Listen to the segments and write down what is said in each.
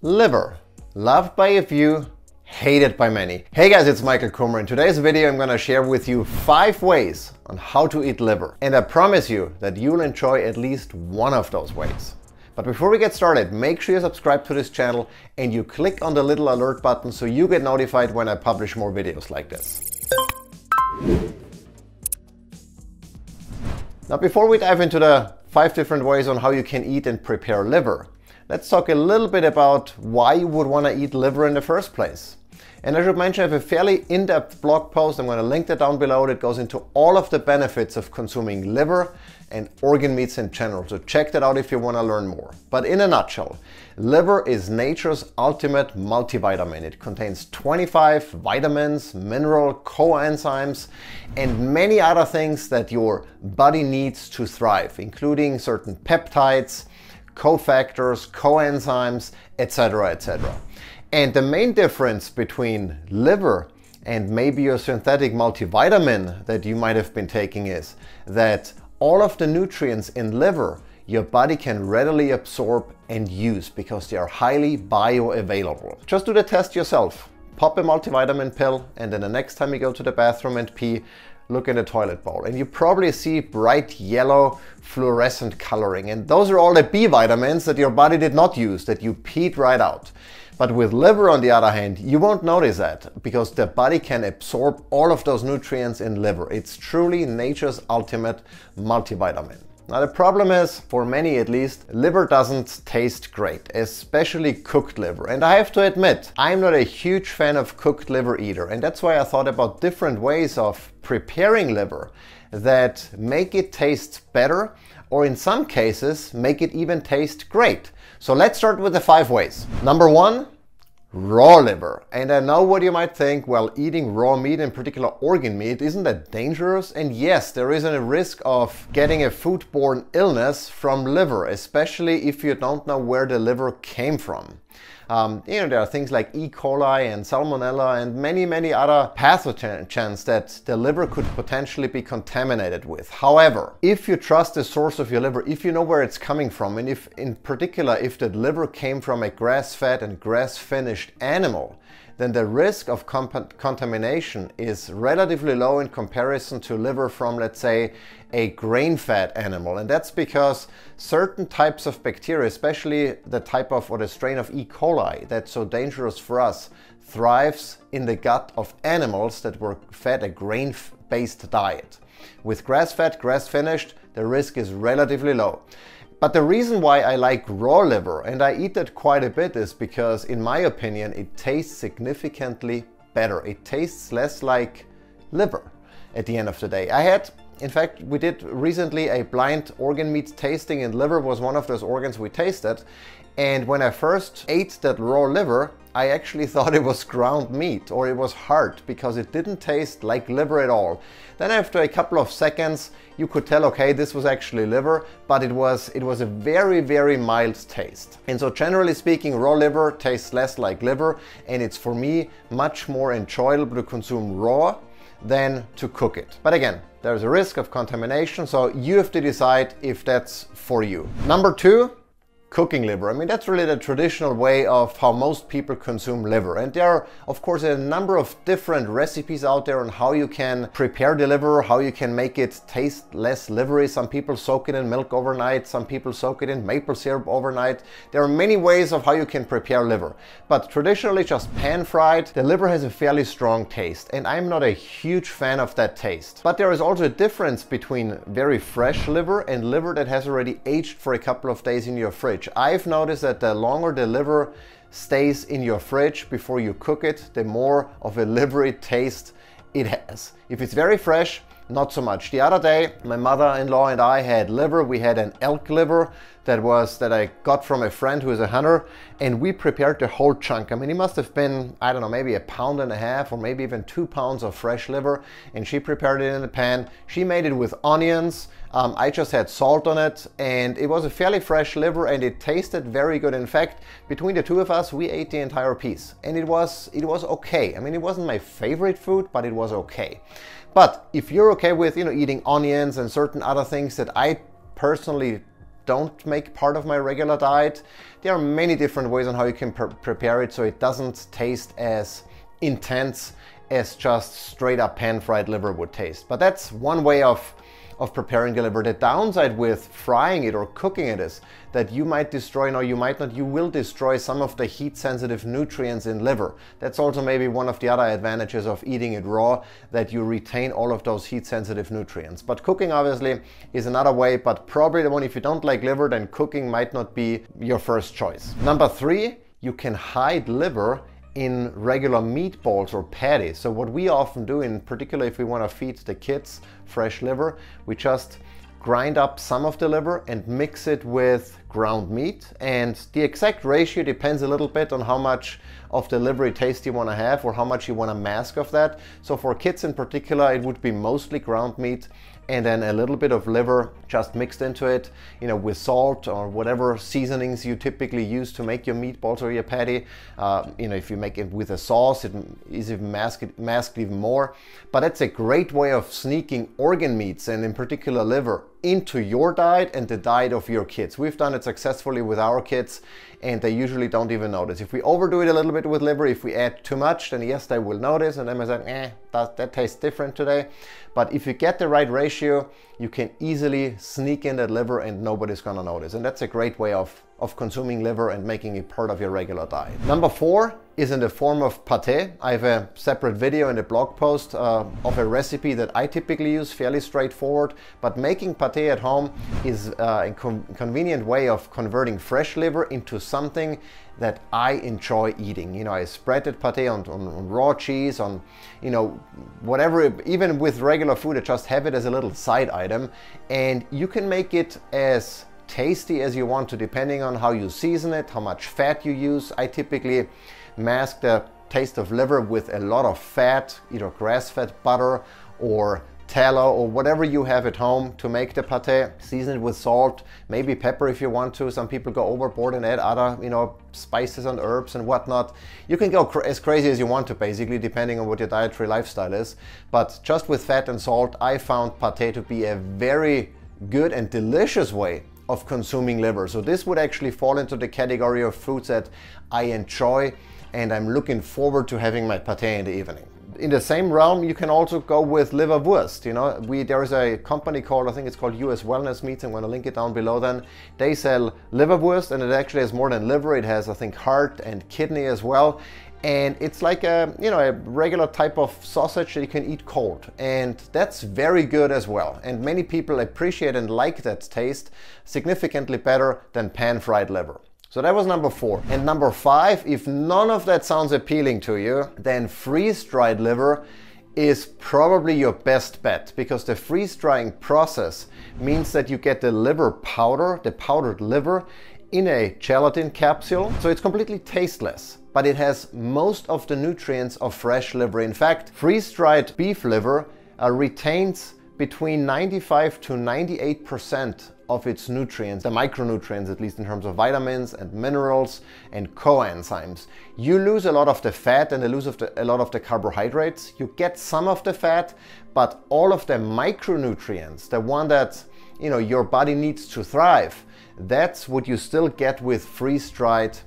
Liver, loved by a few, hated by many. Hey guys, it's Michael Kummer. In today's video I'm gonna share with you 5 ways on how to eat liver. And I promise you that you'll enjoy at least one of those ways. But before we get started, make sure you subscribe to this channel and you click on the little alert button so you get notified when I publish more videos like this. Now before we dive into the 5 different ways on how you can eat and prepare liver, let's talk a little bit about why you would want to eat liver in the first place. And I should mention I have a fairly in-depth blog post. I'm going to link that down below. That goes into all of the benefits of consuming liver and organ meats in general. So check that out if you want to learn more. But in a nutshell, liver is nature's ultimate multivitamin. It contains 25 vitamins, mineral, coenzymes, and many other things that your body needs to thrive, including certain peptides, cofactors, coenzymes, etc., etc. And the main difference between liver and maybe your synthetic multivitamin that you might have been taking is that all of the nutrients in liver your body can readily absorb and use because they are highly bioavailable. Just do the test yourself. Pop a multivitamin pill and then the next time you go to the bathroom and pee, look in the toilet bowl and you probably see bright yellow fluorescent coloring, and those are all the B vitamins that your body did not use, that you peed right out. But with liver on the other hand, you won't notice that because the body can absorb all of those nutrients in liver. It's truly nature's ultimate multivitamin. Now the problem is, for many at least, liver doesn't taste great, especially cooked liver. And I have to admit, I'm not a huge fan of cooked liver either. And that's why I thought about different ways of preparing liver that make it taste better, or in some cases, make it even taste great. So let's start with the 5 ways. Number 1, raw liver. And I know what you might think, well, eating raw meat, in particular organ meat, isn't that dangerous? And yes, there is a risk of getting a foodborne illness from liver, especially if you don't know where the liver came from. There are things like E. coli and Salmonella and many other pathogens that the liver could potentially be contaminated with. However, if you trust the source of your liver, if you know where it's coming from, and if in particular if the liver came from a grass-fed and grass-finished animal, then the risk of contamination is relatively low in comparison to liver from, let's say, a grain-fed animal. And that's because certain types of bacteria, especially the type of or the strain of E. coli that's so dangerous for us, thrives in the gut of animals that were fed a grain-based diet. With grass-fed, grass-finished, the risk is relatively low. But the reason why I like raw liver, and I eat that quite a bit, is because in my opinion it tastes significantly better. It tastes less like liver at the end of the day. In fact, we did recently a blind organ meat tasting and liver was one of those organs we tasted. And when I first ate that raw liver, I actually thought it was ground meat or it was hard because it didn't taste like liver at all. Then after a couple of seconds, you could tell, okay, this was actually liver, but it was a very mild taste. And so generally speaking, raw liver tastes less like liver, and it's for me much more enjoyable to consume raw than to cook it. But again, there's a risk of contamination, so you have to decide if that's for you. Number 2, cooking liver. I mean, that's really the traditional way of how most people consume liver. And there are, of course, a number of different recipes out there on how you can prepare the liver, how you can make it taste less livery. Some people soak it in milk overnight. Some people soak it in maple syrup overnight. There are many ways of how you can prepare liver. But traditionally, just pan-fried, the liver has a fairly strong taste. And I'm not a huge fan of that taste. But there is also a difference between very fresh liver and liver that has already aged for a couple of days in your fridge. I've noticed that the longer the liver stays in your fridge before you cook it, the more of a livery taste it has. If it's very fresh, not so much. The other day, my mother-in-law and I had liver. We had an elk liver that I got from a friend who is a hunter, and we prepared the whole chunk. I mean, it must have been, I don't know, maybe 1.5 pounds or maybe even 2 pounds of fresh liver, and she prepared it in the pan. She made it with onions. I just had salt on it, and it was a fairly fresh liver, and it tasted very good. In fact, between the two of us, we ate the entire piece, and it was okay. I mean, it wasn't my favorite food, but it was okay. But if you're okay with, eating onions and certain other things that I personally don't make part of my regular diet. There are many different ways on how you can prepare it so it doesn't taste as intense as just straight up pan-fried liver would taste. But that's one way of preparing the liver. The downside with frying it or cooking it is that you might destroy, no, you might not, you will destroy some of the heat sensitive nutrients in liver. That's also maybe one of the other advantages of eating it raw, that you retain all of those heat sensitive nutrients. But cooking obviously is another way, but probably the one, if you don't like liver, then cooking might not be your first choice. Number 3, you can hide liver in regular meatballs or patties. So what we often do, in particular if we want to feed the kids fresh liver, we just grind up some of the liver and mix it with ground meat, and the exact ratio depends a little bit on how much of the livery taste you want to have or how much you want to mask of that. So for kids in particular, it would be mostly ground meat and then a little bit of liver just mixed into it, you know, with salt or whatever seasonings you typically use to make your meatballs or your patty. You know, if you make it with a sauce, it is even masked even more. But that's a great way of sneaking organ meats, and in particular liver, into your diet and the diet of your kids. We've done it successfully with our kids, and they usually don't even notice. If we overdo it a little bit with liver, if we add too much, then yes, they will notice, and then they say, that tastes different today. But if you get the right ratio, you can easily sneak in that liver and nobody's gonna notice. And that's a great way of consuming liver and making it part of your regular diet. Number 4 is in the form of pate. I have a separate video in the blog post of a recipe that I typically use, fairly straightforward, but making pate at home is a convenient way of converting fresh liver into something that I enjoy eating. You know, I spread that pate on raw cheese, on, you know, whatever, even with regular food, I just have it as a little side item, and you can make it as tasty as you want to, depending on how you season it, how much fat you use. I typically mask the taste of liver with a lot of fat, either grass-fed butter or tallow or whatever you have at home to make the pate. Season it with salt, maybe pepper if you want to. Some people go overboard and add other, you know, spices and herbs and whatnot. You can go as crazy as you want to, basically, depending on what your dietary lifestyle is. But just with fat and salt, I found pate to be a very good and delicious way of consuming liver. So this would actually fall into the category of foods that I enjoy, and I'm looking forward to having my pate in the evening. In the same realm, you can also go with liverwurst. You know, there is a company called, I think it's called US Wellness Meats. I'm going to link it down below then. They sell liverwurst, and it actually has more than liver. It has, I think, heart and kidney as well. And it's like a, you know, a regular type of sausage that you can eat cold. And that's very good as well. And many people appreciate and like that taste significantly better than pan-fried liver. So that was number 4. And number 5, if none of that sounds appealing to you, then freeze-dried liver is probably your best bet, because the freeze-drying process means that you get the liver powder, the powdered liver, in a gelatin capsule. So it's completely tasteless, but it has most of the nutrients of fresh liver. In fact, freeze-dried beef liver retains between 95 to 98% of its nutrients, the micronutrients, at least in terms of vitamins and minerals and coenzymes. You lose a lot of the fat and a lot of the carbohydrates. You get some of the fat, but all of the micronutrients, the one that, you know, your body needs to thrive, that's what you still get with freeze-dried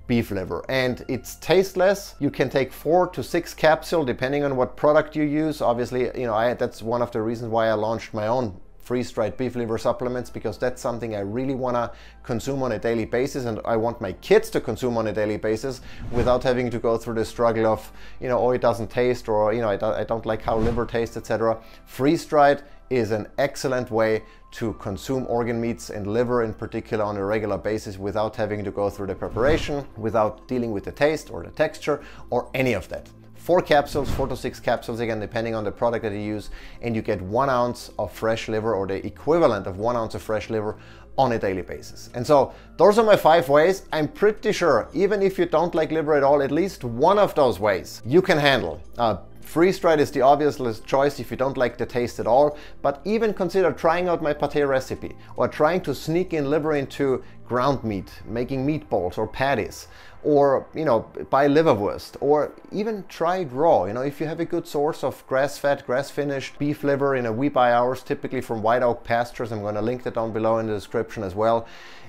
beef liver. And it's tasteless. You can take 4 to 6 capsules depending on what product you use. Obviously, you know, that's one of the reasons why I launched my own freeze-dried beef liver supplements, because that's something I really want to consume on a daily basis, and I want my kids to consume on a daily basis without having to go through the struggle of, you know, oh, it doesn't taste, or, you know, I don't like how liver tastes, etc. Freeze-dried is an excellent way to consume organ meats and liver in particular on a regular basis without having to go through the preparation, without dealing with the taste or the texture or any of that. 4 capsules, 4 to 6 capsules, again, depending on the product that you use, and you get 1 ounce of fresh liver, or the equivalent of 1 ounce of fresh liver, on a daily basis. And so those are my 5 ways. I'm pretty sure, even if you don't like liver at all, at least one of those ways you can handle. Freeze-dried is the obvious choice if you don't like the taste at all, but even consider trying out my pate recipe or trying to sneak in liver into ground meat, making meatballs or patties, or buy liverwurst, or even try it raw. If you have a good source of grass-fed, grass-finished beef liver, we buy ours typically from White Oak Pastures. I'm going to link that down below in the description as well.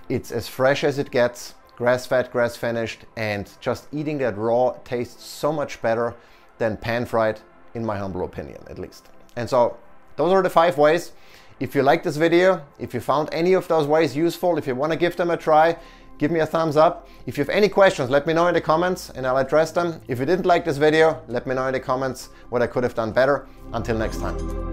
It's as fresh as it gets, grass-fed, grass-finished, and just eating that raw tastes so much better than pan-fried, in my humble opinion, at least. And so those are the 5 ways. If you like this video, if you found any of those ways useful, if you want to give them a try, give me a thumbs up. If you have any questions, let me know in the comments and I'll address them. If you didn't like this video, let me know in the comments what I could have done better. Until next time.